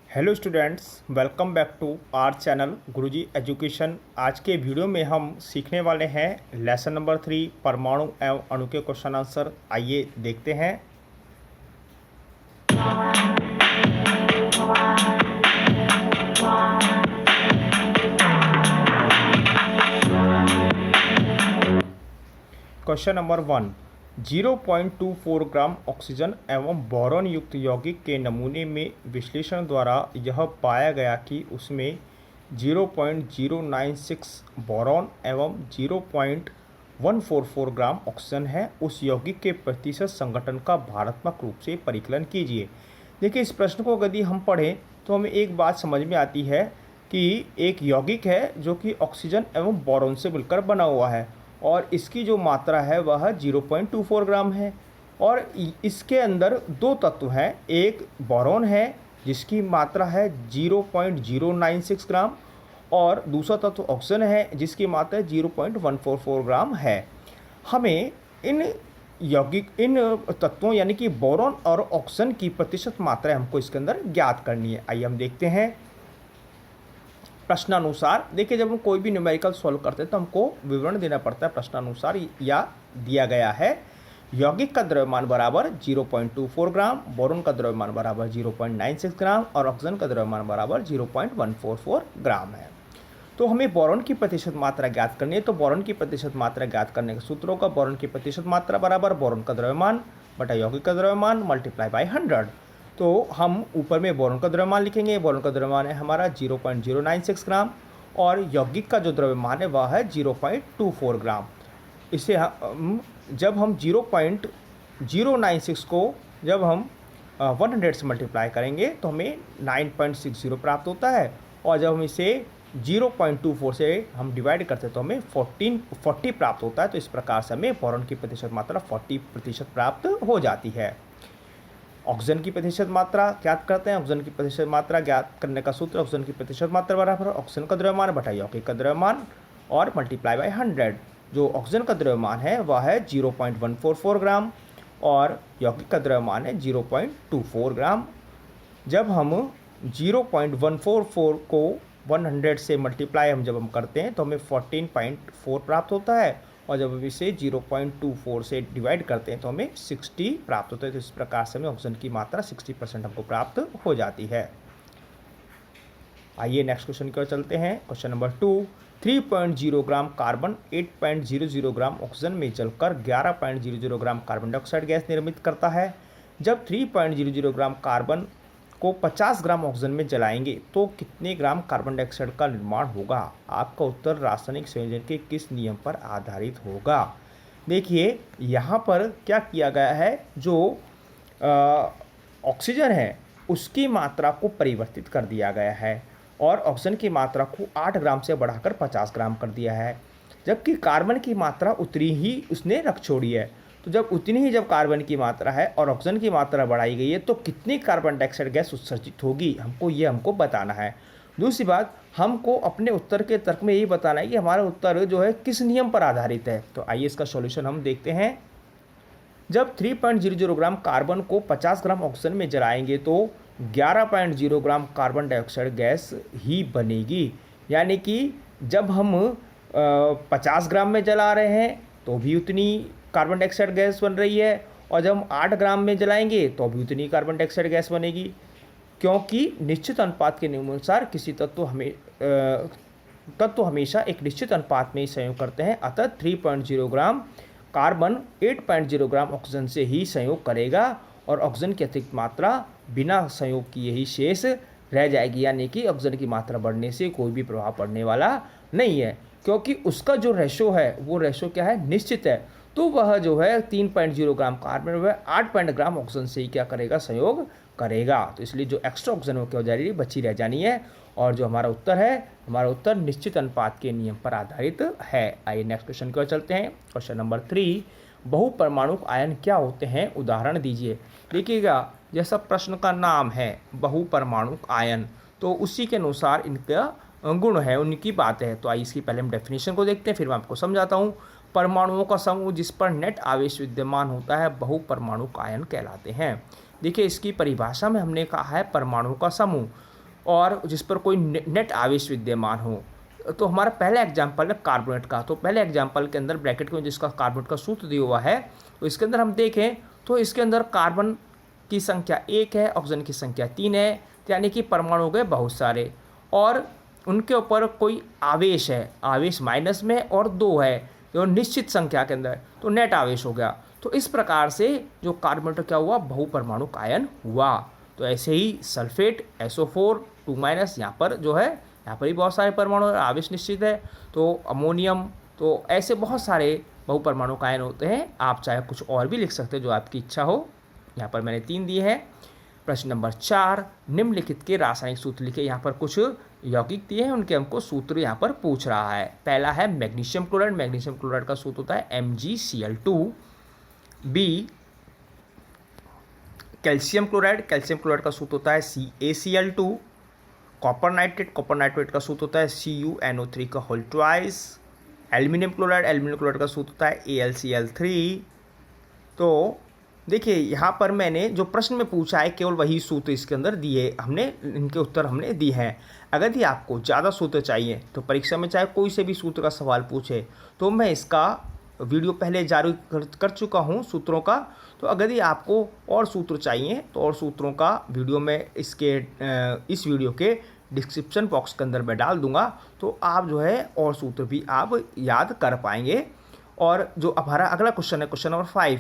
Hello students, welcome back to our channel Guruji education. आज के video में हम सीखने वाले हैं लेसन नंबर 3 परमाणु एवं अणु के क्वेश्चन आंसर। आइए देखते हैं। क्वेश्चन नंबर 1, 0.24 ग्राम ऑक्सीजन एवं बोरॉन युक्त यौगिक के नमूने में विश्लेषण द्वारा यह पाया गया कि उसमें 0.096 बोरॉन एवं 0.144 ग्राम ऑक्सीजन है। उस यौगिक के प्रतिशत संगठन का भारात्मक रूप से परिकलन कीजिए। देखिए, इस प्रश्न को यदि हम पढ़ें तो हमें एक बात समझ में आती है कि एक यौगिक है जो कि ऑक्सीजन एवं बोरॉन से मिलकर बना हुआ है और इसकी जो मात्रा है वह 0.24 ग्राम है। और इसके अंदर दो तत्व हैं, एक बोरॉन है जिसकी मात्रा है 0.096 ग्राम और दूसरा तत्व ऑक्सीजन है जिसकी मात्रा 0.144 ग्राम है। हमें इन तत्वों यानी कि बोरॉन और ऑक्सीजन की प्रतिशत मात्रा हमको इसके अंदर ज्ञात करनी है। आइए हम देखते हैं प्रश्नानुसार। देखिए, जब हम कोई भी न्यूमेरिकल सॉल्व करते हैं तो हमको विवरण देना पड़ता है प्रश्नानुसार, या दिया गया है यौगिक का द्रव्यमान बराबर 0.24 ग्राम, बोरॉन का द्रव्यमान बराबर 0.96 ग्राम और ऑक्सीजन का द्रव्यमान बराबर 0.144 ग्राम है। तो हमें बोरॉन की प्रतिशत मात्रा ज्ञात करनी है। तो बोरॉन की प्रतिशत मात्रा ज्ञात करने का सूत्र होगा बोरॉन की प्रतिशत मात्रा बराबर बोरॉन का द्रव्यमान बटा यौगिक का द्रव्यमान मल्टीप्लाई बाय 100। तो हम ऊपर में बोरॉन का द्रव्यमान लिखेंगे। बोरॉन का द्रव्यमान है हमारा 0.096 ग्राम और यौगिक का जो द्रव्यमान है वह है 0.24 ग्राम। इसे हम जब हम 0.096 को जब हम 100 से मल्टीप्लाई करेंगे तो हमें 9.60 प्राप्त होता है और जब हम इसे 0.24 से हम डिवाइड करते हैं तो हमें 40 प्राप्त होता है। तो इस प्रकार से हमें बोरॉन की प्रतिशत मात्रा 40% प्राप्त हो जाती है। ऑक्सीजन की प्रतिशत मात्रा ज्ञात करते हैं। ऑक्सीजन की प्रतिशत मात्रा ज्ञात करने का सूत्र ऑक्सीजन की प्रतिशत मात्रा बराबर ऑक्सीजन का द्रव्यमान बटा यौगिक का द्रव्यमान और मल्टीप्लाई बाय 100। जो ऑक्सीजन का द्रव्यमान है वह है 0.144 ग्राम और यौगिक का द्रव्यमान है 0.24 ग्राम। जब हम 0.144 को 100 से मल्टीप्लाई जब हम करते हैं तो हमें 14.4 प्राप्त होता है और जब हम इसे 0.24 से डिवाइड करते हैं तो हमें 60 प्राप्त होता है। तो इस प्रकार से हमें ऑक्सीजन की मात्रा 60% हमको प्राप्त हो जाती है। आइए नेक्स्ट क्वेश्चन की ओर चलते हैं। Question number 2, 3.0 gram carbon 8.00 gram oxygen में जलकर 11.00 ग्राम कार्बन डाइऑक्साइड गैस निर्मित करता है। जब 3.00 ग्राम कार्बन को 50 ग्राम ऑक्सीजन में जलाएंगे तो कितने ग्राम कार्बन डाइऑक्साइड का निर्माण होगा? आपका उत्तर रासायनिक संयोजन के किस नियम पर आधारित होगा? देखिए, यहाँ पर क्या किया गया है, जो ऑक्सीजन है उसकी मात्रा को परिवर्तित कर दिया गया है और ऑक्सीजन की मात्रा को 8 ग्राम से बढ़ाकर 50 ग्राम कर दिया है, जबकि कार्बन की मात्रा उतनी ही उसने रख छोड़ी है। तो जब उतनी ही जब कार्बन की मात्रा है और ऑक्सीजन की मात्रा बढ़ाई गई है तो कितनी कार्बन डाइऑक्साइड गैस उत्सर्जित होगी, हमको बताना है। दूसरी बात, हमको अपने उत्तर के तर्क में यही बताना है कि हमारा उत्तर जो है किस नियम पर आधारित है। तो आइए इसका सॉल्यूशन हम देखते हैं। जब 3.00 ग्राम कार्बन को 50 ग्राम ऑक्सीजन में जलाएंगे तो 11.0 ग्राम कार्बन डाइऑक्साइड गैस ही बनेगी। यानी कि जब हम 50 ग्राम में जला रहे हैं तो भी उतनी कार्बन डाइऑक्साइड गैस बन रही है और जब हम 8 ग्राम में जलाएंगे तो भी उतनी कार्बन डाइऑक्साइड गैस बनेगी, क्योंकि निश्चित अनुपात के नियमानुसार किसी तत्व हमेशा एक निश्चित अनुपात में ही संयोग करते हैं। अतः 3.0 ग्राम कार्बन 8.0 ग्राम ऑक्सीजन से ही संयोग करेगा और ऑक्सीजन की अतिरिक्त मात्रा बिना संयोग किए ही शेष रह जाएगी। यानी कि ऑक्सीजन की मात्रा बढ़ने से कोई भी प्रभाव पड़ने वाला नहीं है, क्योंकि उसका जो रेशो है वो रेशो क्या है, निश्चित है। तो वह जो है 3.0 ग्राम कार्बन वह 8 ग्राम ऑक्सीजन से ही क्या करेगा, संयोग करेगा। तो इसलिए जो एक्स्ट्रा ऑक्सीजन वो क्या हो जाएगी, बची रह जानी है। और जो हमारा उत्तर है, हमारा उत्तर निश्चित अनुपात के नियम पर आधारित है। आइए नेक्स्ट क्वेश्चन की ओर चलते हैं। क्वेश्चन नंबर 3, बहुपरमाणुक आयन क्या होते हैं, उदाहरण दीजिए। देखिएगा, जैसा प्रश्न का नाम है बहुपरमाणुक आयन, तो उसी के अनुसार इनका गुण है, उनकी बात है। तो आइए इसकी पहले हम डेफिनेशन को देखते हैं, फिर मैं आपको समझाता हूँ। परमाणुओं का समूह जिस पर नेट आवेश विद्यमान होता है बहुपरमाणुक आयन कहलाते हैं। देखिए, इसकी परिभाषा में हमने कहा है परमाणु का समूह। और जिस पर कोई नेट आवेश विद्यमान हो। तो हमारा पहला एग्जाम्पल है कार्बोनेट का। तो पहले एग्जाम्पल के अंदर ब्रैकेट में जिसका कार्बोनेट का सूत्र दिया हुआ है, तो इसके अंदर हम देखें तो इसके अंदर कार्बन की संख्या 1 है, ऑक्सीजन की संख्या 3 है, यानी कि परमाणु हो गए बहुत सारे, और उनके ऊपर कोई आवेश है, आवेश माइनस में और 2 है और निश्चित संख्या के अंदर, तो नेट आवेश हो गया। तो इस प्रकार से जो कार्बोनेट क्या हुआ, बहुपरमाणु आयन हुआ। तो ऐसे ही सल्फेट SO4 2- यहाँ पर जो है, यहाँ पर भी बहुत सारे परमाणु आवेश निश्चित है। तो अमोनियम, तो ऐसे बहुत सारे बहुपरमाणु आयन होते हैं। आप चाहे कुछ और भी लिख सकते हैं जो आपकी इच्छा हो। यहाँ पर मैंने 3 दिए हैं। प्रश्न नंबर 4, निम्नलिखित के रासायनिक सूत्र लिखे। यहाँ पर कुछ यौगिक दिए हैं, उनके हमको सूत्र यहाँ पर पूछ रहा है। पहला है मैग्नीशियम क्लोराइड। मैग्नीशियम क्लोराइड का सूत्र होता है MgCl2। B calcium chloride. Calcium chloride का सूत्र होता है CaCl2। Copper nitrate. Copper nitrate का सूत्र होता है CuNO3 aluminium chloride. Aluminium chloride का सूत्र होता है AlCl3। तो देखिए यहाँ पर मैंने जो प्रश्न में पूछा है केवल वही सूत्र इसके अंदर दिए हमने, इनके उत्तर हमने दिए हैं। अगर ही आपको ज़्यादा सूत्र चाहिए तो परीक्षा में चाहे कोई से भी सूत्र का सवाल पूछे तो मैं इसका वीडियो पहले जारी कर चुका हूँ सूत्रों का। तो अगर ही आपको और सूत्र चाहिए तो और सूत्रों का वीडियो में इस वीडियो के डिस्क्रिप्शन बॉक्स के अंदर मैं डाल दूंगा, तो आप जो है और सूत्र भी आप याद कर पाएंगे। और जो हमारा अगला क्वेश्चन है क्वेश्चन नंबर 5,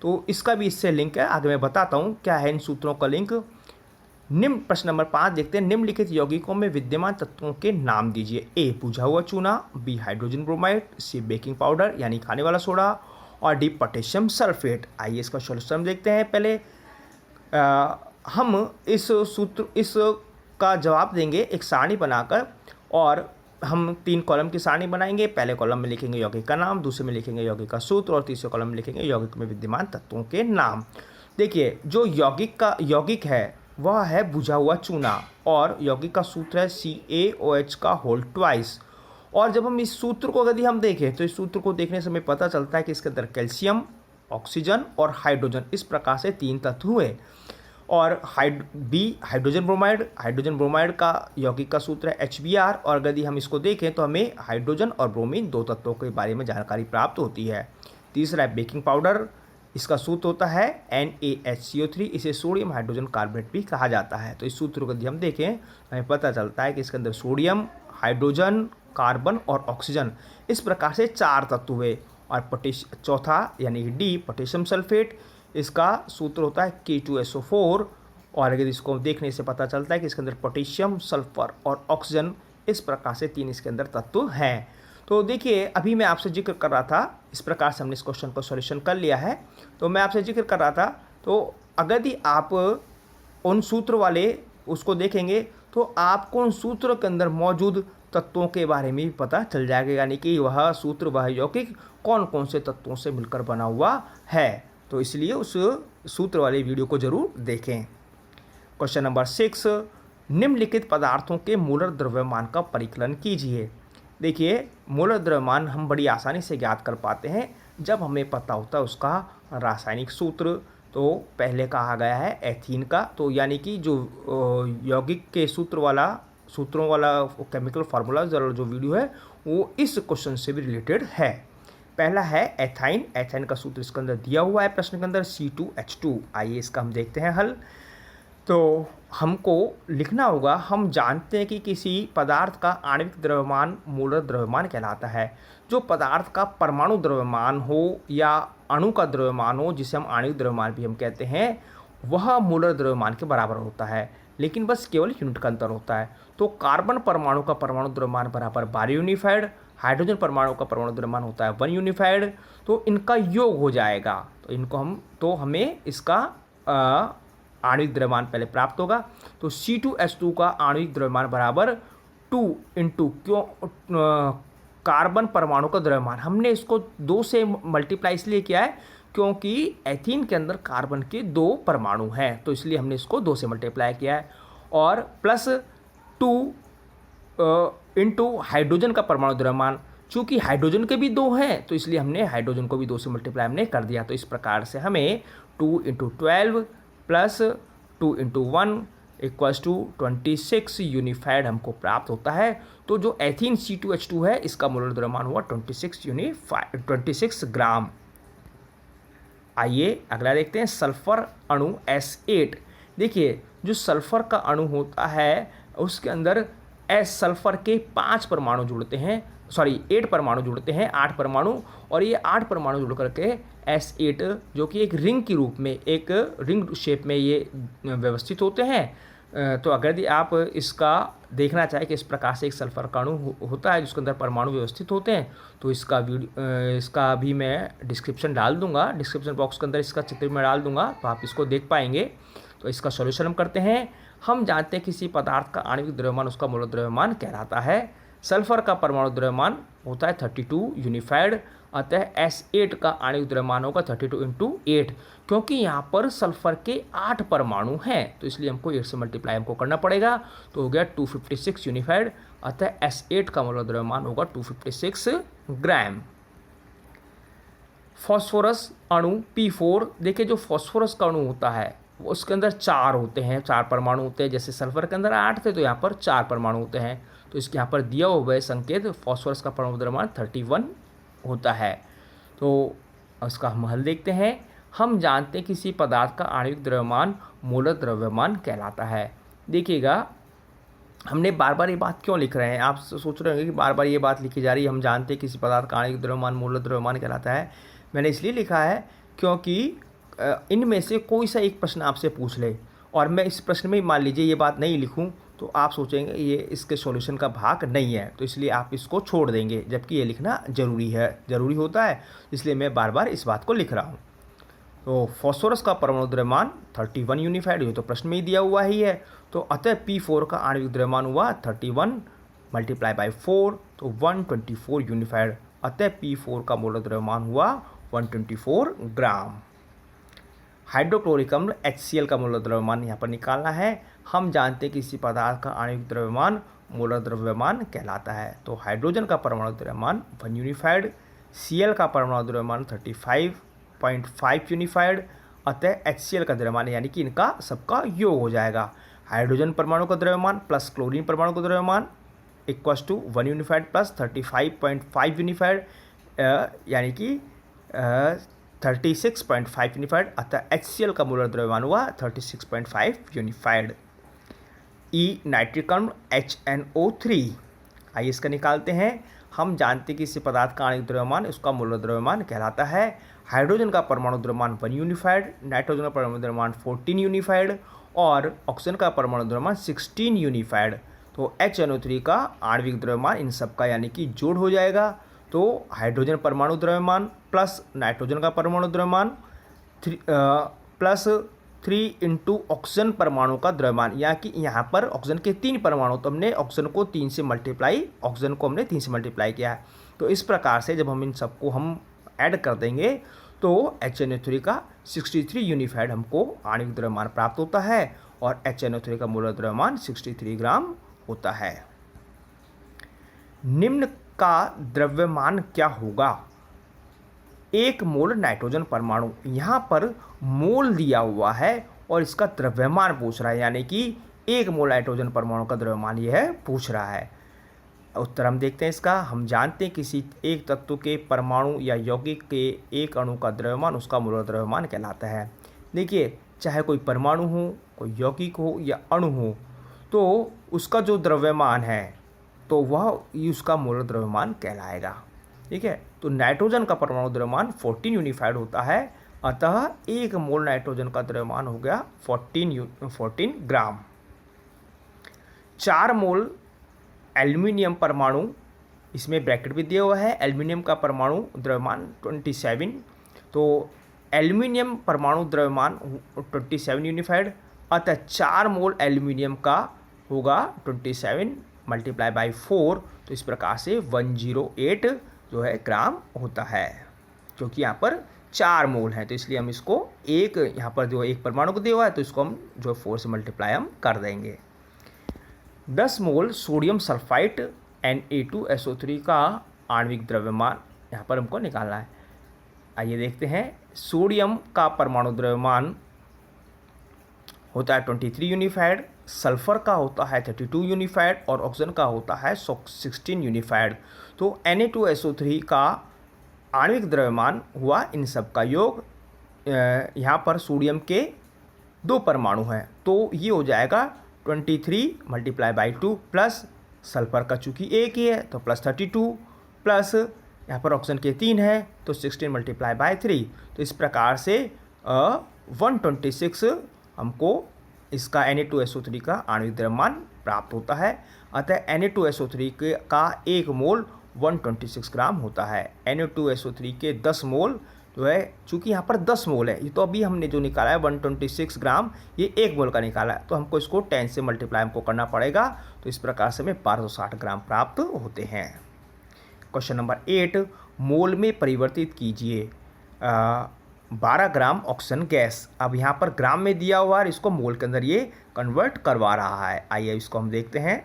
तो इसका भी इससे लिंक है, आगे मैं बताता हूँ क्या है इन सूत्रों का लिंक। प्रश्न नंबर 5 देखते हैं। निम्नलिखित यौगिकों में विद्यमान तत्वों के नाम दीजिए। A बुझा हुआ चूना, B hydrogen bromide, C baking powder यानी खाने वाला सोडा, और D पोटेशियम सल्फेट। आइए इसका सॉल्यूशन देखते हैं। पहले हम इस का जवाब देंगे एक सारणी बनाकर, और हम 3 कॉलम की सारणी बनाएंगे। पहले कॉलम में लिखेंगे यौगिक का नाम, दूसरे में लिखेंगे यौगिक का सूत्र, और तीसरे कॉलम में लिखेंगे यौगिक में विद्यमान तत्वों के नाम। देखिए जो यौगिक है वह है बुझा हुआ चूना, और यौगिक का सूत्र है CaOH2। और जब हम इस सूत्र को यदि हम देखें तो इस सूत्र को देखने से हमें पता चलता है कि इसके अंदर कैल्शियम, ऑक्सीजन और हाइड्रोजन इस प्रकार से 3 तत्व हुए। और हाइड्रोजन ब्रोमाइड का यौगिक का सूत्र है HBr। और यदि हम इसको देखें तो हमें हाइड्रोजन और ब्रोमीन 2 तत्वों के बारे में जानकारी प्राप्त होती है। तीसरा है बेकिंग पाउडर, इसका सूत्र होता है NaHCO3। इसे सोडियम हाइड्रोजन कार्बोनेट भी कहा जाता है। तो इस सूत्र को यदि हम देखें हमें पता चलता है कि इसके अंदर सोडियम, हाइड्रोजन, कार्बन और ऑक्सीजन इस प्रकार से 4 तत्व हुए। और चौथा यानी D पोटेशियम सल्फेट, इसका सूत्र होता है K2SO4। और अगर इसको देखने से पता चलता है कि इसके अंदर पोटेशियम, सल्फर और ऑक्सीजन इस प्रकार से 3 इसके अंदर तत्व हैं। तो देखिए अभी मैं आपसे जिक्र कर रहा था, इस प्रकार से हमने इस क्वेश्चन को सॉल्यूशन कर लिया है। तो मैं आपसे जिक्र कर रहा था, तो अगर ही आप उन सूत्र वाले उसको देखेंगे तो आपको उन सूत्रों के अंदर मौजूद तत्वों के बारे में भी पता चल जाएगा, यानी कि वह सूत्र, वह यौगिक कौन कौन से तत्वों से मिलकर बना हुआ है। तो इसलिए उस सूत्र वाले वीडियो को जरूर देखें। क्वेश्चन नंबर 6, निम्नलिखित पदार्थों के मोलर द्रव्यमान का परिकलन कीजिए। देखिए मोलर द्रव्यमान हम बड़ी आसानी से ज्ञात कर पाते हैं जब हमें पता होता है उसका रासायनिक सूत्र। तो पहले कहा गया है एथीन का, तो यानी कि जो यौगिक के सूत्रों वाला केमिकल फार्मूला जो वीडियो है वो इस क्वेश्चन से भी रिलेटेड है। पहला है एथाइन। एथाइन का सूत्र इसके अंदर दिया हुआ है प्रश्न के अंदर C2H2। आइए इसका हम देखते हैं हल। तो हमको लिखना होगा, हम जानते हैं कि किसी पदार्थ का आणविक द्रव्यमान मोलर द्रव्यमान कहलाता है। जो पदार्थ का परमाणु द्रव्यमान हो या अणु का द्रव्यमान हो, जिसे हम आणविक द्रव्यमान भी हम कहते हैं, वह मोलर द्रव्यमान के बराबर होता है, लेकिन बस केवल यूनिट का अंतर होता है। तो कार्बन परमाणु का परमाणु द्रव्यमान बराबर 12 यूनिफाइड, हाइड्रोजन परमाणु का परमाणु द्रव्यमान होता है 1 यूनिफाइड। तो इनका योग हो जाएगा, तो हमें इसका आणविक द्रव्यमान पहले प्राप्त होगा। तो C2H2 का आणविक द्रव्यमान बराबर 2 इंटू कार्बन परमाणु का द्रव्यमान, हमने इसको 2 से मल्टीप्लाई इसलिए किया है क्योंकि एथीन के अंदर कार्बन के 2 परमाणु हैं, तो इसलिए हमने इसको 2 से मल्टीप्लाई किया है। और प्लस 2 इंटू हाइड्रोजन का परमाणु द्रव्यमान, चूँकि हाइड्रोजन के भी 2 हैं तो इसलिए हमने हाइड्रोजन को भी 2 से मल्टीप्लाई हमने कर दिया। तो इस प्रकार से हमें 2 into 12 plus 2 into 1 equals to 26 unified हमको प्राप्त होता है। तो जो एथीन C2H2 है इसका मोलर द्रव्यमान हुआ 26 ग्राम। आइए अगला देखते हैं सल्फर अणु S8। देखिए जो सल्फर का अणु होता है उसके अंदर सल्फर के 5 परमाणु जुड़ते हैं, 8 परमाणु जुड़ते हैं, 8 परमाणु, और ये 8 परमाणु जुड़ करके S8 जो कि एक रिंग के रूप में, एक रिंग शेप में ये व्यवस्थित होते हैं। तो अगर यदि आप इसका देखना चाहें कि इस प्रकार से एक सल्फर का अणु होता है जिसके अंदर परमाणु व्यवस्थित होते हैं, तो इसका भी मैं डिस्क्रिप्शन डाल दूंगा, डिस्क्रिप्शन बॉक्स के अंदर इसका चित्र में डाल दूंगा, तो आप इसको देख पाएंगे। तो इसका सॉल्यूशन हम करते हैं। हम जानते हैं किसी पदार्थ का आणविक द्रव्यमान उसका मोलर द्रव्यमान कहलाता है। सल्फर का परमाणु द्रव्यमान होता है 32 यूनिफाइड, अतः S8 का आणविक द्रव्यमान होगा 32 × 8, क्योंकि यहाँ पर सल्फर के 8 परमाणु हैं तो इसलिए हमको 8 से मल्टीप्लाई हमको करना पड़ेगा, तो हो गया 256 यूनिफाइड, अतः S8 का मोलर द्रव्यमान होगा 256 ग्राम। फॉस्फोरस अणु P4। देखिए जो फॉस्फोरस का अणु होता है उसके अंदर 4 होते हैं, 4 परमाणु होते हैं। जैसे सल्फर के अंदर 8 थे तो यहाँ पर 4 परमाणु होते हैं, तो इसके यहाँ पर दिया हुआ है संकेत फॉस्फोरस का परमाणु द्रव्यमान 31 होता है। तो इसका हम हल देखते हैं। हम जानते हैं किसी पदार्थ का आणविक द्रव्यमान मोलर द्रव्यमान कहलाता है। देखिएगा हमने बार बार ये बात क्यों लिख रहे हैं, आप सोच रहे होंगे कि बार बार ये बात लिखी जा रही है, हम जानते हैं किसी पदार्थ का आणविक द्रव्यमान मोलर द्रव्यमान कहलाता है। मैंने इसलिए लिखा है क्योंकि इनमें से कोई सा एक प्रश्न आपसे पूछ ले और मैं इस प्रश्न में मान लीजिए ये बात नहीं लिखूं तो आप सोचेंगे ये इसके सॉल्यूशन का भाग नहीं है, तो इसलिए आप इसको छोड़ देंगे, जबकि ये लिखना ज़रूरी होता है, इसलिए मैं बार बार इस बात को लिख रहा हूँ। तो फॉस्फोरस का परमाणु द्रव्यमान 31 यूनिफाइड, ये तो प्रश्न में ही दिया हुआ ही है, तो अतः P4 का आणविक द्रव्यमान हुआ 31 × 4, तो 124 यूनिफाइड, अतः P4 का मोलर द्रव्यमान हुआ 124 ग्राम। हाइड्रोक्लोरिक अम्ल HCl का मोलर द्रव्यमान यहाँ पर निकालना है। हम जानते हैं कि किसी पदार्थ का आणविक द्रव्यमान मोलर द्रव्यमान कहलाता है। तो हाइड्रोजन का परमाणु द्रव्यमान 1 यूनिफाइड, Cl का परमाणु द्रव्यमान 35.5 यूनिफाइड, अतः HCl का द्रव्यमान यानी कि इनका सबका योग हो जाएगा। हाइड्रोजन परमाणु का द्रव्यमान प्लस क्लोरीन परमाणु का द्रव्यमान equals to 1 unified plus 35.5 unified, यानी कि 36.5 यूनिफाइड, अतः HCl का मोलर द्रव्यमान हुआ 36.5 यूनिफाइड। ई नाइट्रिक अम्ल HNO3। आइए इसका निकालते हैं। हम जानते हैं कि किसी पदार्थ का आणविक द्रव्यमान उसका मोलर द्रव्यमान कहलाता है। हाइड्रोजन का परमाणु द्रव्यमान 1 यूनिफाइड, नाइट्रोजन का परमाणु द्रव्यमान 14 यूनिफाइड और ऑक्सीजन का परमाणु द्रव्यमान 16 यूनिफाइड। तो HNO3 का आणविक द्रव्यमान इन सब का यानी कि जोड़ हो जाएगा, तो हाइड्रोजन परमाणु द्रव्यमान प्लस नाइट्रोजन का परमाणु द्रव्यमान प्लस 3 × ऑक्सीजन परमाणु का द्रव्यमान, या कि यहाँ पर ऑक्सीजन के 3 परमाणु, तो हमने ऑक्सीजन को 3 से मल्टीप्लाई किया है। तो इस प्रकार से जब हम इन सबको हम ऐड कर देंगे तो HNO3 का 63 यूनिफाइड हमको आणविक द्रव्यमान प्राप्त होता है और HNO3 का मोलर द्रव्यमान 63 ग्राम होता है। निम्न का द्रव्यमान क्या होगा? 1 मोल नाइट्रोजन परमाणु, यहाँ पर मोल दिया हुआ है और इसका द्रव्यमान पूछ रहा है, यानी कि 1 मोल नाइट्रोजन परमाणु का द्रव्यमान यह पूछ रहा है। उत्तर हम देखते हैं इसका। हम जानते हैं किसी एक तत्व के परमाणु या यौगिक के एक अणु का द्रव्यमान उसका मोलर द्रव्यमान कहलाता है। देखिए चाहे कोई परमाणु हो, कोई यौगिक हो या अणु हो, तो उसका जो द्रव्यमान है तो वह उसका मोलर द्रव्यमान कहलाएगा। ठीक है, तो नाइट्रोजन का परमाणु द्रव्यमान 14 यूनिफाइड होता है, अतः 1 मोल नाइट्रोजन का द्रव्यमान हो गया 14 ग्राम। 4 मोल एल्यूमिनियम परमाणु, इसमें ब्रैकेट भी दिया हुआ है, एल्यूमिनियम का परमाणु द्रव्यमान 27, तो एल्यूमिनियम परमाणु द्रव्यमान 27 यूनिफाइड, अतः 4 मोल एल्यूमिनियम का होगा 27 × 4, तो इस प्रकार से 108 जो है ग्राम होता है, क्योंकि यहाँ पर 4 मोल हैं, तो इसलिए हम इसको एक यहाँ पर जो एक परमाणु को दिया हुआ है तो इसको हम जो 4 से मल्टीप्लाई हम कर देंगे। 10 मोल सोडियम सल्फाइट Na2SO3 का आणविक द्रव्यमान यहाँ पर हमको निकालना है। आइए देखते हैं। सोडियम का परमाणु द्रव्यमान होता है 23 यूनिफाइड, सल्फर का होता है 32 यूनिफाइड और ऑक्सीजन का होता है 16 यूनिफाइड। तो Na2SO3 का आणविक द्रव्यमान हुआ इन सब का योग। यहाँ पर सोडियम के 2 परमाणु हैं तो ये हो जाएगा 23 मल्टीप्लाई बाई 2 प्लस सल्फर का चूँकि एक ही है तो प्लस 32 प्लस यहाँ पर ऑक्सीजन के 3 है तो 16 मल्टीप्लाई बाई 3। तो इस प्रकार से 126 हमको इसका Na2SO3 का आणविक द्रव्यमान प्राप्त होता है। अतः Na2SO3 का 1 मोल 126 ग्राम होता है। Na2SO3 के 10 मोल जो है, चूँकि यहाँ पर 10 मोल है, ये तो अभी हमने जो निकाला है 126 ग्राम, ये 1 मोल का निकाला है, तो हमको इसको 10 से मल्टीप्लाई हमको करना पड़ेगा। तो इस प्रकार से हमें 1260 ग्राम प्राप्त होते हैं। क्वेश्चन नंबर 8, मोल में परिवर्तित कीजिए 12 ग्राम ऑक्सीजन गैस। अब यहाँ पर ग्राम में दिया हुआ है, इसको मोल के अंदर ये कन्वर्ट करवा रहा है। आइए इसको हम देखते हैं।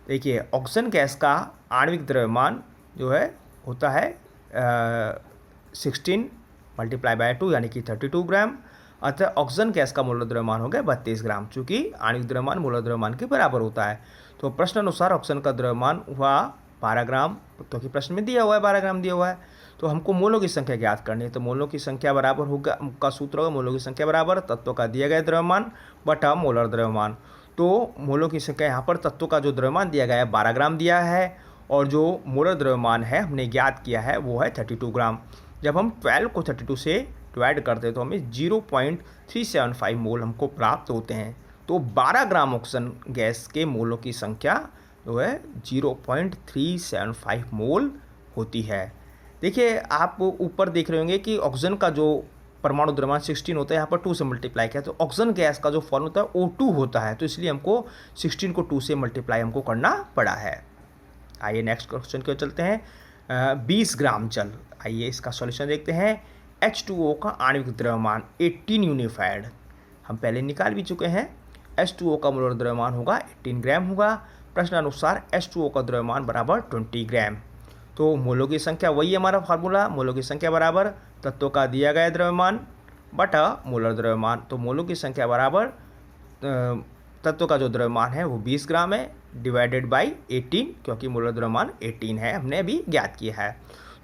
देखिए, ऑक्सीजन गैस का आणविक द्रव्यमान जो है होता है 16 मल्टीप्लाई बाय 2 यानी कि 32 ग्राम। अतः ऑक्सीजन गैस का मोलर द्रव्यमान हो गया 32 ग्राम, चूँकि आणविक द्रव्यमान मोलर द्रव्यमान के बराबर होता है। तो प्रश्न अनुसार ऑक्सीजन का द्रव्यमान हुआ 12 ग्राम, क्योंकि प्रश्न में दिया हुआ है 12 ग्राम दिया हुआ है। तो हमको मोलों की संख्या ज्ञात करनी है। तो मोलों की संख्या बराबर होगा, का सूत्र होगा मोलों की संख्या बराबर तत्व का दिया गया द्रव्यमान बटा मोलर द्रव्यमान। तो मोलों की संख्या यहाँ पर तत्व का जो द्रव्यमान दिया गया है 12 ग्राम दिया है और जो मोलर द्रव्यमान है हमने ज्ञात किया है वो है 32 ग्राम। जब हम 12 को 32 से डिवाइड करते हैं तो हमें 0.375 मोल हमको प्राप्त होते हैं। तो 12 ग्राम ऑक्सीजन गैस के मोलों की संख्या जो है 0.375 मोल होती है। देखिए, आप ऊपर देख रहे होंगे कि ऑक्सीजन का जो परमाणु द्रव्यमान 16 होता है, यहाँ पर 2 से मल्टीप्लाई किया तो ऑक्सीजन गैस का जो फॉर्म होता है O2 होता है, तो इसलिए हमको 16 को 2 से मल्टीप्लाई हमको करना पड़ा है। आइए नेक्स्ट क्वेश्चन की ओर चलते हैं। 20 ग्राम जल। आइए इसका सॉल्यूशन देखते हैं। H2O का आणविक द्रव्यमान 18 यूनिफाइड हम पहले निकाल भी चुके हैं। H2O का मोलर द्रव्यमान होगा 18 ग्राम होगा। प्रश्न अनुसार H2O का द्रव्यमान बराबर 20 ग्राम। तो मोलों की संख्या वही है हमारा फार्मूला, मोलों की संख्या बराबर तत्वों का दिया गया द्रव्यमान बटा मोलर द्रव्यमान। तो मोलों की संख्या बराबर तत्व का जो द्रव्यमान है वो 20 ग्राम है डिवाइडेड बाई 18, क्योंकि मोलर द्रव्यमान 18 है, हमने अभी ज्ञात किया है।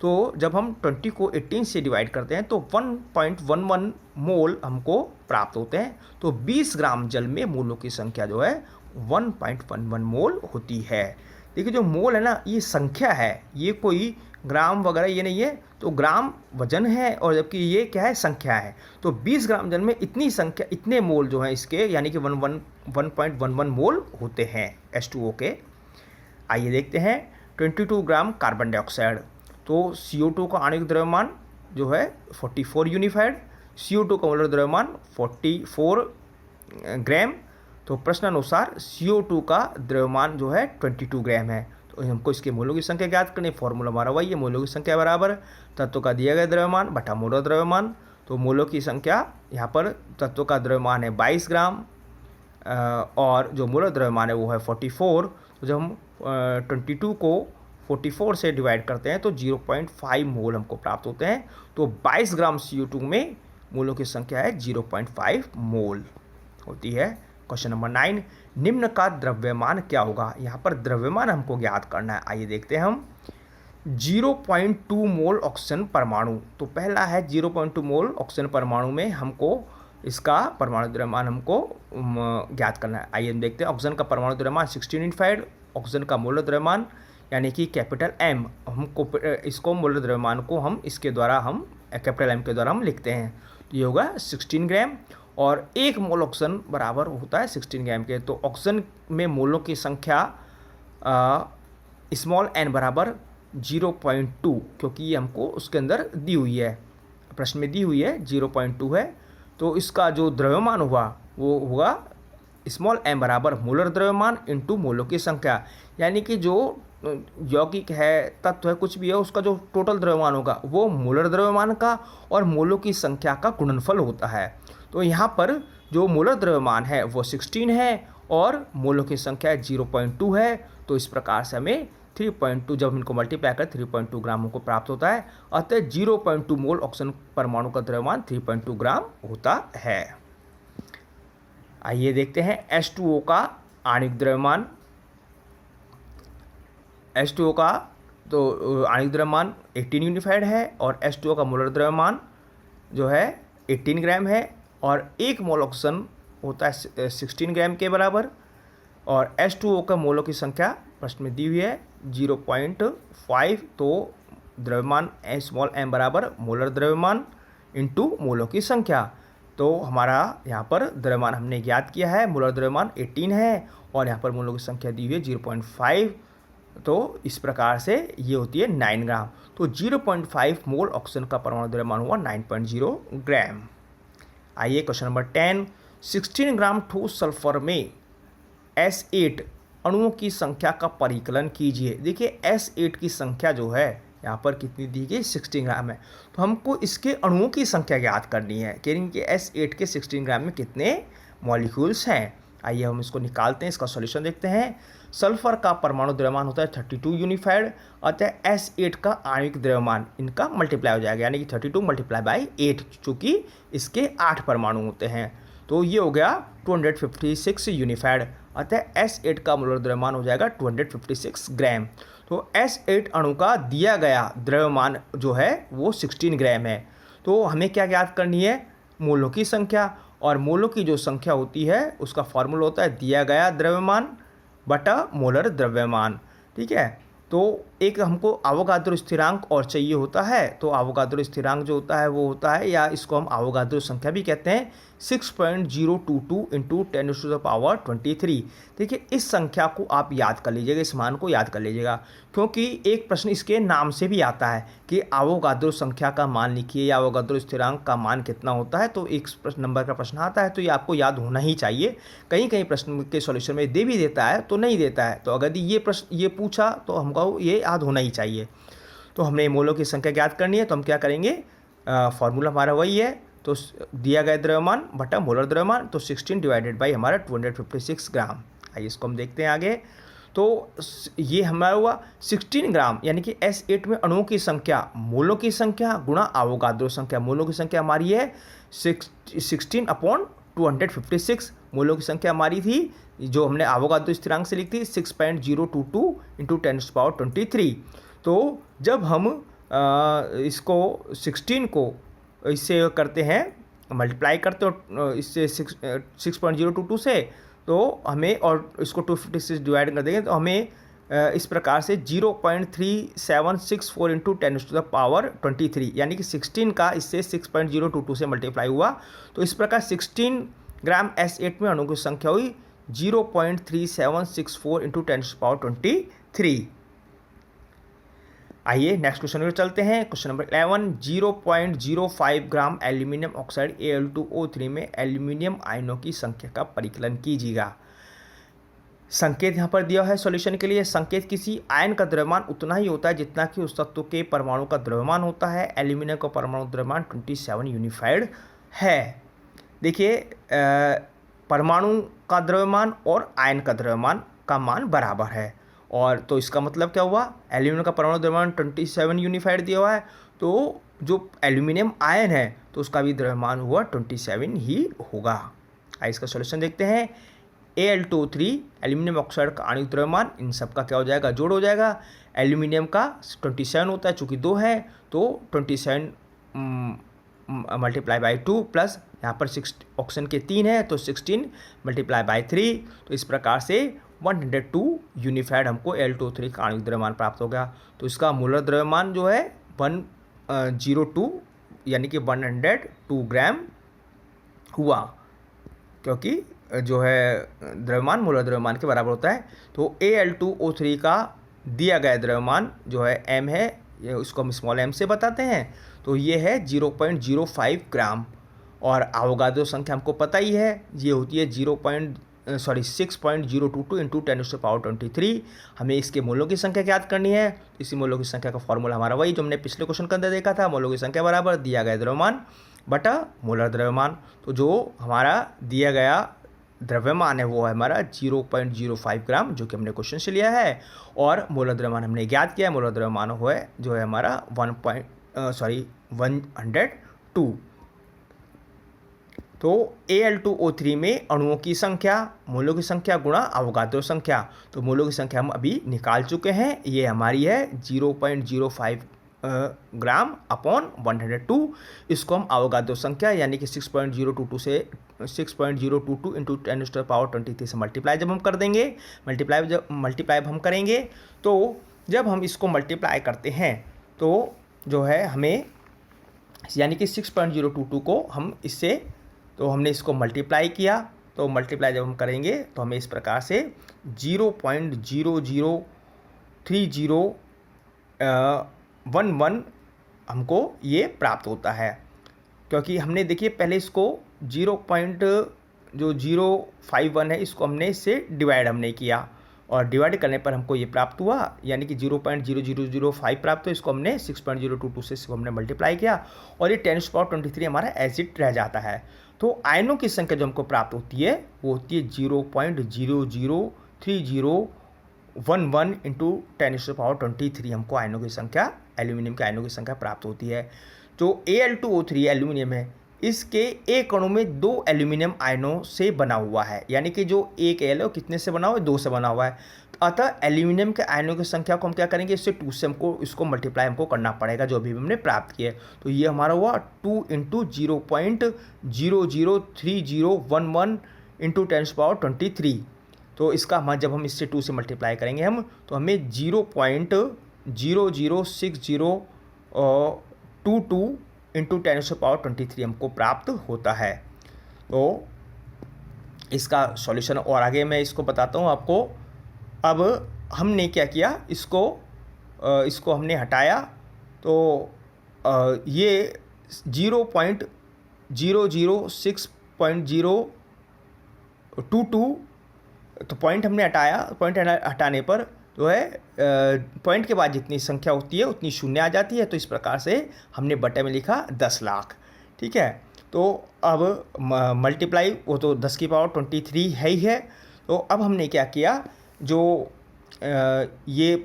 तो जब हम 20 को 18 से डिवाइड करते हैं तो 1.11 मोल हमको प्राप्त होते हैं। तो 20 ग्राम जल में मोलों की संख्या जो है 1.11 मोल होती है। देखिए, जो मोल है ना, ये संख्या है, ये कोई ग्राम वगैरह ये नहीं है। तो ग्राम वजन है और जबकि ये क्या है, संख्या है। तो 20 ग्राम जल में इतनी संख्या, इतने मोल जो हैं इसके, यानी कि 1.11 मोल होते हैं H2O के। आइए देखते हैं 22 ग्राम कार्बन डाइऑक्साइड। तो CO2 का आणविक द्रव्यमान जो है 44 यूनिफाइड, CO2 का मोलर द्रव्यमान 44 ग्राम। तो प्रश्न अनुसार CO2 का द्रव्यमान जो है 22 ग्राम है। तो हमको इसके मोलों की संख्या ज्ञात करनी। फॉर्मूला हमारा वही है, मोलों की संख्या बराबर तत्व का दिया गया द्रव्यमान बटा मोलर द्रव्यमान। तो मोलों की संख्या यहाँ पर तत्व का द्रव्यमान है 22 ग्राम और जो मोलर द्रव्यमान है वो है 44। तो जब हम 22 को 44 से डिवाइड करते हैं तो 0.5 मोल हमको प्राप्त होते हैं। तो 22 ग्राम CO2 में मोलों की संख्या है 0.5 मोल होती है। क्वेश्चन नंबर 9, निम्न का द्रव्यमान क्या होगा। यहाँ पर द्रव्यमान हमको ज्ञात करना है। आइए देखते हैं हम। 0.2 मोल ऑक्सीजन परमाणु। तो पहला है 0.2 मोल ऑक्सीजन परमाणु में हमको इसका परमाणु द्रव्यमान हमको ज्ञात करना है। आइए हम देखते हैं। ऑक्सीजन का परमाणु द्रव्यमान 16 यूनिफाइड, ऑक्सीजन का मोलर द्रव्यमान यानी कि कैपिटल M, हमको इसको मोलर द्रव्यमान को हम इसके द्वारा हम कैपिटल M के द्वारा हम लिखते हैं। तो ये होगा 16 ग्राम और 1 मोल ऑक्सीजन बराबर होता है 16 ग्राम के। तो ऑक्सीजन में मोलों की संख्या स्मॉल n बराबर 0.2, क्योंकि ये हमको उसके अंदर दी हुई है, प्रश्न में दी हुई है 0.2 है। तो इसका जो द्रव्यमान हुआ वो होगा स्मॉल m बराबर मोलर द्रव्यमान इंटू मोलों की संख्या, यानी कि जो यौगिक है, तत्व है, कुछ भी है, उसका जो टोटल द्रव्यमान होगा वो मोलर द्रव्यमान का और मोलों की संख्या का गुणनफल होता है। तो यहाँ पर जो मोलर द्रव्यमान है वो 16 है और मोलों की संख्या 0.2 है। तो इस प्रकार से हमें 3.2, जब इनको मल्टीप्लाई कर 3.2 ग्राम को प्राप्त होता है। अतः 0.2 मोल ऑक्सीजन परमाणु का द्रव्यमान 3.2 ग्राम होता है। आइए देखते हैं H2O का आणविक द्रव्यमान। H2O का तो आणविक द्रव्यमान 18 यूनिफाइड है और H2O का मोलर द्रव्यमान जो है 18 ग्राम है और एक मोल ऑक्सीजन होता है 16 ग्राम के बराबर। और H2O का मोलों की संख्या प्रश्न में दी हुई है 0.5। तो द्रव्यमान स्मॉल m बराबर मोलर द्रव्यमान इंटू मोलों की संख्या। तो हमारा यहाँ पर द्रव्यमान हमने ज्ञात किया है, मोलर द्रव्यमान 18 है और यहाँ पर मोलों की संख्या दी हुई है 0.5। तो इस प्रकार से ये होती है 9 ग्राम। तो 0.5 मोल ऑक्सीजन का परमाणु द्रव्यमान हुआ 9.0 ग्राम। आइए क्वेश्चन नंबर 10। 16 ग्राम ठोस सल्फर में S8 अणुओं की संख्या का परिकलन कीजिए। देखिए S8 की संख्या जो है यहाँ पर कितनी दी गई 16 ग्राम है। तो हमको इसके अणुओं की संख्या ज्ञात करनी है। कह रही कि S8 के 16 ग्राम में कितने मॉलिक्यूल्स हैं। आइए हम इसको निकालते हैं, इसका सॉल्यूशन देखते हैं। सल्फर का परमाणु द्रव्यमान होता है 32 यूनिफाइड, अतः S8 का आणविक द्रव्यमान इनका मल्टीप्लाई हो जाएगा, यानी कि 32 मल्टीप्लाई बाई 8, चूँकि इसके 8 परमाणु होते हैं। तो ये हो गया 256 यूनिफाइड, अतः S8 का मोलर द्रव्यमान हो जाएगा 256 ग्राम। तो S8 अणु का दिया गया द्रव्यमान जो है वो 16 ग्राम है। तो हमें क्या ज्ञात करनी है, मोलों की संख्या। और मोलों की जो संख्या होती है उसका फॉर्मूला होता है दिया गया द्रव्यमान बटा मोलर द्रव्यमान। ठीक है, तो एक हमको अवोगाद्रो स्थिरांक और चाहिए होता है। तो अवोगाद्रो स्थिरांक जो होता है वो होता है, या इसको हम अवोगाद्रो संख्या भी कहते हैं, 6.022 इंटू 10⁻23। देखिए इस संख्या को आप याद कर लीजिएगा, इस मान को याद कर लीजिएगा, क्योंकि एक प्रश्न इसके नाम से भी आता है कि अवोगाद्रो संख्या का मान लिखिए या अवोगाद्रो स्थिरांक का मान कितना होता है। तो एक नंबर का प्रश्न आता है तो ये आपको याद होना ही चाहिए। कहीं कहीं प्रश्न के सॉल्यूशन में दे भी देता है तो नहीं देता है, तो अगर ये प्रश्न ये पूछा तो हमको ये याद होना ही चाहिए। तो हमने मोलों की संख्या ज्ञात करनी है, तो हम क्या करेंगे, फॉर्मूला हमारा वही है। तो दिया गया द्रव्यमान बटा मोलर द्रव्यमान, तो 16 डिवाइडेड बाई हमारा 256 ग्राम। आइए इसको हम देखते हैं आगे। तो ये हमारा हुआ 16 ग्राम, यानी कि S8 में अणुओं की संख्या मोलों की संख्या गुणा अवोगाद्रो संख्या। मोलों की संख्या हमारी है 16/256। मोलों की संख्या हमारी थी जो हमने अवोगाद्रो स्थिरांक से लिखी थी 6.022 इंटू 10⁻23। तो जब हम इसको 16 को इससे करते हैं, मल्टीप्लाई करते हो इससे 6.022 से, तो हमें, और इसको 256 डिवाइड कर देंगे तो हमें इस प्रकार से 0.3764 इंटू 10⁻23, यानी कि 16 का इससे 6.022 से मल्टीप्लाई हुआ। तो इस प्रकार 16 ग्राम S8 में अणुओं की संख्या हुई 0.3764 इंटू 10⁻23। आइए नेक्स्ट क्वेश्चन पर चलते हैं। Question number 11। 0.05 gram aluminium oxide Al2O3 में एल्यूमिनियम आयनों की संख्या का परिकलन कीजिएगा। संकेत यहाँ पर दिया है सॉल्यूशन के लिए। संकेत किसी आयन का द्रव्यमान उतना ही होता है जितना कि उस तत्व के परमाणु का द्रव्यमान होता है। एल्यूमिनियम का परमाणु द्रव्यमान 27 यूनिफाइड है। देखिए परमाणु का द्रव्यमान और आयन का द्रव्यमान का मान बराबर है, और तो इसका मतलब क्या हुआ, एल्यूमिनियम का परमाणु द्रव्यमान 27 यूनिफाइड दिया हुआ है, तो जो एल्यूमिनियम आयन है तो उसका भी द्रव्यमान हुआ 27 ही होगा। आइए इसका सॉल्यूशन देखते हैं। Al2O3 एल्यूमिनियम ऑक्साइड का आणविक द्रव्यमान, इन सब का क्या हो जाएगा, जोड़ हो जाएगा। एल्यूमिनियम का 27 होता है, चूँकि 2 है तो 27 मल्टीप्लाई बाई 2 प्लस यहाँ पर 6 ऑक्सीजन के 3 है तो 16 मल्टीप्लाई बाई 3। तो इस प्रकार से 102 यूनिफाइड हमको Al2O3 का आणविक द्रव्यमान प्राप्त हो गया। तो इसका मोलर द्रव्यमान जो है 102 यानी कि 102 ग्राम हुआ, क्योंकि जो है द्रव्यमान मोलर द्रव्यमान के बराबर होता है। तो Al2O3 का दिया गया द्रव्यमान जो है m है, ये उसको हम स्मॉल m से बताते हैं, तो ये है 0.05 ग्राम। और अवोगाद्रो संख्या हमको पता ही है, ये होती है 6.022 इंटू 10⁻23। हमें इसके मोलों की संख्या ज्ञात करनी है। इसी मोलों की संख्या का फॉर्मूला हमारा वही जो हमने पिछले क्वेश्चन के अंदर देखा था, मोलों की संख्या बराबर दिया गया द्रव्यमान बटा मोलर द्रव्यमान। तो जो हमारा दिया गया द्रव्यमान है वो है हमारा 0.05 ग्राम, जो कि हमने क्वेश्चन से लिया है, और मोलर द्रव्यमान हमने ज्ञात किया है। मोलर द्रव्यमान हुआ है जो है हमारा 102। तो Al2O3 में अणुओं की संख्या, मोलों की संख्या गुणा अवोगाद्रो संख्या। तो मोलों की संख्या हम अभी निकाल चुके हैं, ये हमारी है 0.05 ग्राम अपॉन 102। इसको हम अवोगाद्रो संख्या यानी कि 6.022 से 6.022 इंटू 10⁻23 से मल्टीप्लाई जब हम कर देंगे, मल्टीप्लाई हम करेंगे, तो जब हम इसको मल्टीप्लाई करते हैं तो जो है हमें यानी कि 6.022 को हम इससे, तो हमने इसको मल्टीप्लाई किया, तो मल्टीप्लाई जब हम करेंगे तो हमें इस प्रकार से 0.003011 हमको ये प्राप्त होता है। क्योंकि हमने देखिए पहले इसको 0.051 है, इसको हमने इससे डिवाइड हमने किया और डिवाइड करने पर हमको ये प्राप्त हुआ, यानी कि 0.0005 प्राप्त हुआ। इसको हमने 6.022 से इसको हमने मल्टीप्लाई किया और ये 10⁻23 हमारा एज इट रह जाता है। तो आयनों की संख्या जो हमको प्राप्त होती है वो होती है 0.00311 इंटू 10⁻23 हमको आयनों की संख्या, एल्यूमिनियम के आयनों की संख्या प्राप्त होती है। जो Al2O3 एल्यूमिनियम है, इसके एक अणु में 2 एल्यूमिनियम आयनों से बना हुआ है, यानी कि जो एक एल है वो कितने से बना हुआ है, 2 से बना हुआ है। अतः एल्यूमिनियम के आयनों की संख्या को हम क्या करेंगे, इससे 2 से हमको इसको मल्टीप्लाई हमको करना पड़ेगा जो अभी हमने प्राप्त किया है। तो ये हमारा हुआ 2 इंटू 0.00311 इंटू 10⁻23। तो इसका हम जब हम इससे 2 से मल्टीप्लाई करेंगे हम, तो हमें 0.006022 इंटू 10⁻23 हमको प्राप्त होता है। तो इसका सॉल्यूशन और आगे मैं इसको बताता हूँ आपको। अब हमने क्या किया, इसको हमने हटाया, तो ये 0.006.022, तो पॉइंट हमने हटाया, पॉइंट हटाने पर जो है पॉइंट के बाद जितनी संख्या होती है उतनी शून्य आ जाती है। तो इस प्रकार से हमने बटे में लिखा 10 लाख। ठीक है, तो अब मल्टीप्लाई वो तो 10⁻23 है ही है। तो अब हमने क्या किया, जो ये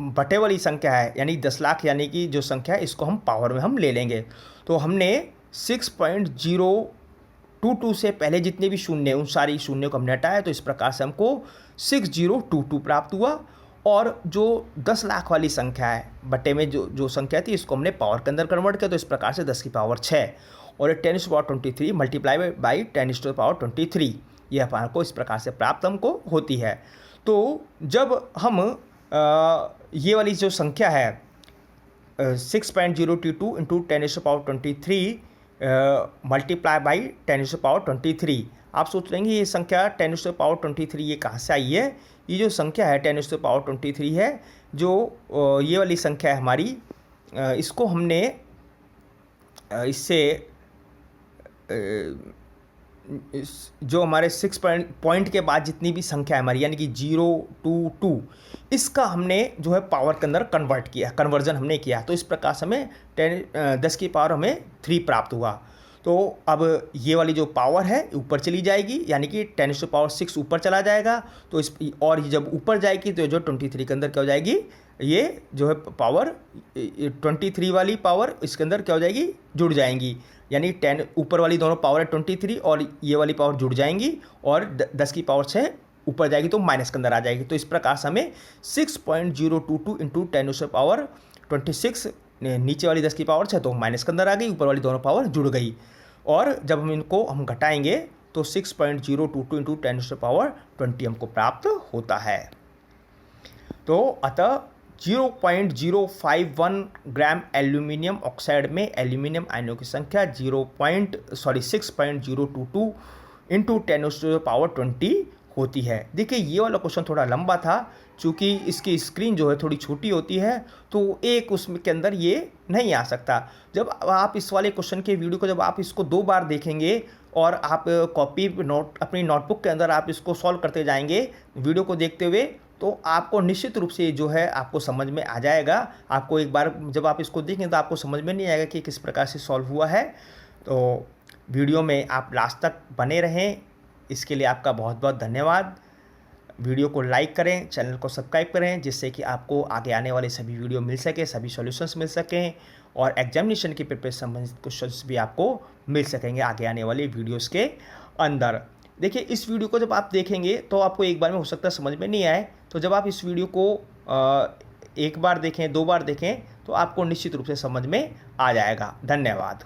बटे वाली संख्या है यानी 10 लाख यानी कि जो संख्या है इसको हम पावर में हम ले लेंगे। तो हमने 6.022 से पहले जितने भी शून्य उन सारी शून्य को हमने हटाया, तो इस प्रकार से हमको 6022 प्राप्त हुआ। और जो 10 लाख वाली संख्या है बटे में जो संख्या थी, इसको हमने पावर के अंदर कन्वर्ट किया, तो इस प्रकार से 10 की पावर 6 और 10⁻23 मल्टीप्लाई बाई 10⁻23 ये हमारे को इस प्रकार से प्राप्त हमको होती है। तो जब हम ये वाली जो संख्या है 6.022 इंटू 10⁻23 मल्टीप्लाई बाई 10⁻23, आप सोच लेंगे ये संख्या 10⁻23 ये कहाँ से आई है। ये जो संख्या है 10⁻23 है, जो ये वाली संख्या है हमारी, इसको हमने इससे जो हमारे 6 पॉइंट के बाद जितनी भी संख्या है हमारी यानी कि 022, इसका हमने जो है पावर के अंदर कन्वर्ट किया, कन्वर्जन हमने किया। तो इस प्रकार से हमें 10 की पावर हमें 3 प्राप्त हुआ। तो अब ये वाली जो पावर है ऊपर चली जाएगी, यानी कि 10⁻6 ऊपर चला जाएगा। तो इस और जब ऊपर जाएगी तो जो 23 के अंदर क्या हो जाएगी, ये जो है पावर 23 वाली पावर इसके अंदर क्या हो जाएगी, जुड़ जाएंगी। यानी 10 ऊपर वाली दोनों पावर है 23 और ये वाली पावर जुड़ जाएंगी और 10 की पावर 6 ऊपर जाएगी तो माइनस के अंदर आ जाएगी। तो इस प्रकार से हमें 6.022 इंटू 10⁻26 नीचे वाली 10 की पावर 6 तो माइनस के अंदर आ गई, ऊपर वाली दोनों पावर जुड़ गई। और जब हम इनको घटाएंगे तो 6.022 इंटू 10⁻20 हमको प्राप्त होता है। तो अतः 0.051 ग्राम एल्यूमिनियम ऑक्साइड में एल्यूमिनियम आयनों की संख्या 6.022 इंटू 10⁻20 होती है। देखिए ये वाला क्वेश्चन थोड़ा लंबा था, चूँकि इसकी स्क्रीन जो है थोड़ी छोटी होती है तो एक उसके अंदर ये नहीं आ सकता। जब आप इस वाले क्वेश्चन के वीडियो को जब आप इसको 2 बार देखेंगे और आप कॉपी अपनी नोटबुक के अंदर आप इसको सॉल्व करते जाएंगे वीडियो को देखते हुए, तो आपको निश्चित रूप से जो है आपको समझ में आ जाएगा। आपको एक बार जब आप इसको देखेंगे तो आपको समझ में नहीं आएगा कि किस प्रकार से सॉल्व हुआ है। तो वीडियो में आप लास्ट तक बने रहें, इसके लिए आपका बहुत बहुत धन्यवाद। वीडियो को लाइक करें, चैनल को सब्सक्राइब करें, जिससे कि आपको आगे आने वाले सभी वीडियो मिल सके, सभी सॉल्यूशंस मिल सकें। और एग्जामिनेशन के प्रिपरेशन संबंधित क्वेश्चंस भी आपको मिल सकेंगे आगे आने वाले वीडियोस के अंदर। देखिए, इस वीडियो को जब आप देखेंगे तो आपको एक बार में हो सकता है समझ में नहीं आए, तो जब आप इस वीडियो को एक बार देखें, 2 बार देखें, तो आपको निश्चित रूप से समझ में आ जाएगा। धन्यवाद।